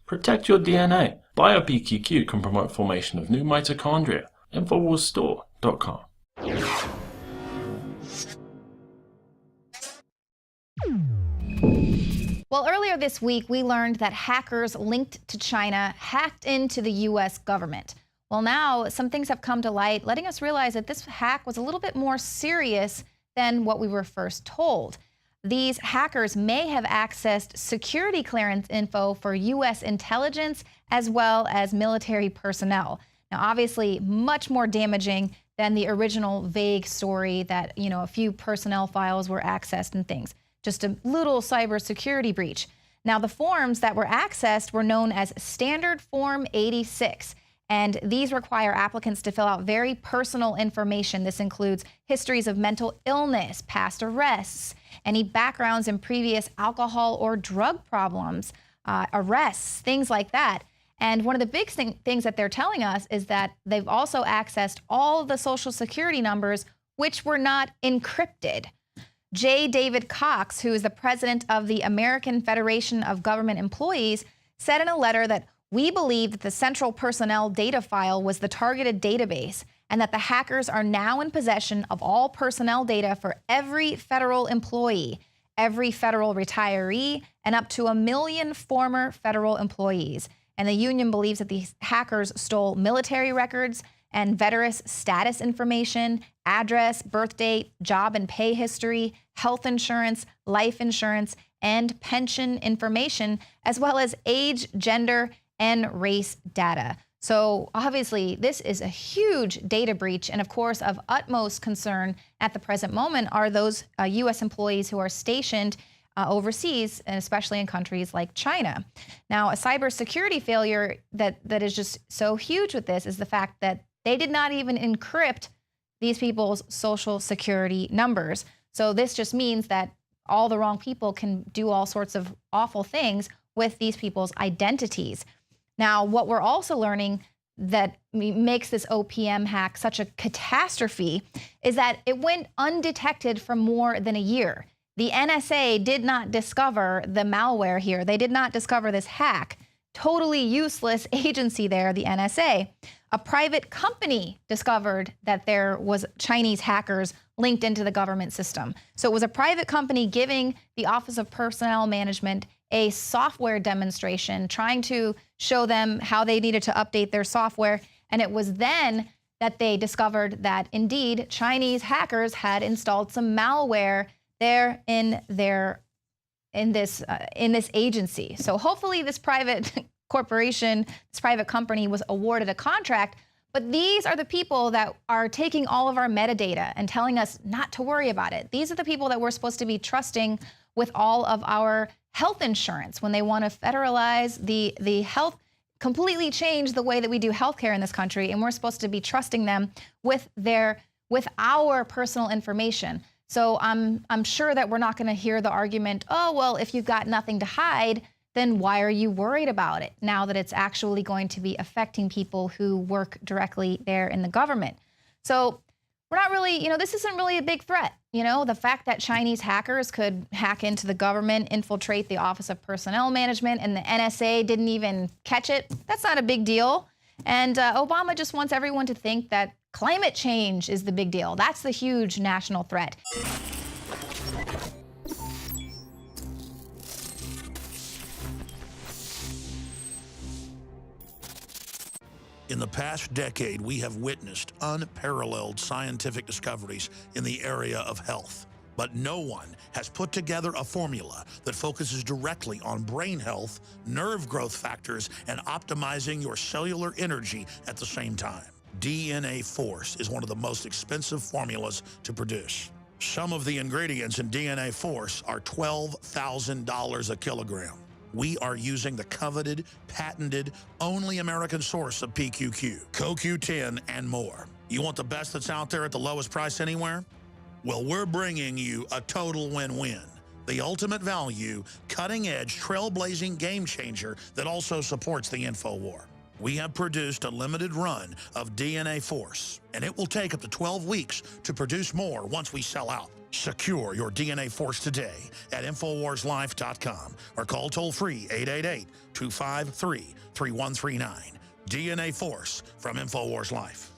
Protect your DNA. BioPQQ can promote formation of new mitochondria. Infowarsstore.com. Well, earlier this week, we learned that hackers linked to China hacked into the U.S. government. Well, now some things have come to light, letting us realize that this hack was a little bit more serious than what we were first told. These hackers may have accessed security clearance info for U.S. intelligence as well as military personnel. Now, obviously, much more damaging than the original vague story that, a few personnel files were accessed and things. Just a little cybersecurity breach. Now, the forms that were accessed were known as Standard Form 86. And these require applicants to fill out very personal information. This includes histories of mental illness, past arrests, any backgrounds in previous alcohol or drug problems, arrests, things like that. And one of the big things that they're telling us is that they've also accessed all of the social security numbers, which were not encrypted. J. David Cox, who is the president of the American Federation of Government Employees, said in a letter that we believe that the central personnel data file was the targeted database and that the hackers are now in possession of all personnel data for every federal employee, every federal retiree, and up to 1 million former federal employees. And the union believes that these hackers stole military records and veterans status information, address, birth date, job and pay history, health insurance, life insurance, and pension information, as well as age, gender, and race data. So obviously, this is a huge data breach. And of course, of utmost concern at the present moment are those U.S. employees who are stationed overseas, and especially in countries like China. Now, a cybersecurity failure that is just so huge with this is the fact that they did not even encrypt these people's social security numbers. So this just means that all the wrong people can do all sorts of awful things with these people's identities. Now, what we're also learning that makes this OPM hack such a catastrophe is that it went undetected for more than a year. The NSA did not discover the malware here. They did not discover this hack. Totally useless agency there, the NSA. A private company discovered that there was Chinese hackers linked into the government system. So it was a private company giving the Office of Personnel Management a software demonstration, trying to show them how they needed to update their software. And it was then that they discovered that indeed Chinese hackers had installed some malware there in this agency. So hopefully this private corporation, this private company was awarded a contract. But these are the people that are taking all of our metadata and telling us not to worry about it. These are the people that we're supposed to be trusting with all of our health insurance when they want to federalize the health, completely change the way that we do healthcare in this country, and we're supposed to be trusting them with our personal information. So I'm sure that we're not going to hear the argument, oh, well, if you've got nothing to hide, then why are you worried about it now that it's actually going to be affecting people who work directly there in the government? So we're not really, this isn't really a big threat. The fact that Chinese hackers could hack into the government, infiltrate the Office of Personnel Management, and the NSA didn't even catch it, that's not a big deal. And Obama just wants everyone to think that climate change is the big deal. That's the huge national threat. In the past decade, we have witnessed unparalleled scientific discoveries in the area of health. But no one has put together a formula that focuses directly on brain health, nerve growth factors, and optimizing your cellular energy at the same time. DNA Force is one of the most expensive formulas to produce. Some of the ingredients in DNA Force are $12,000 a kilogram. We are using the coveted, patented, only American source of PQQ, CoQ10, and more. You want the best that's out there at the lowest price anywhere? Well, we're bringing you a total win-win. The ultimate value, cutting-edge, trailblazing game changer that also supports the Infowar. We have produced a limited run of DNA Force, and it will take up to 12 weeks to produce more once we sell out. Secure your DNA Force today at InfoWarsLife.com or call toll-free 888-253-3139. DNA Force from InfoWars Life.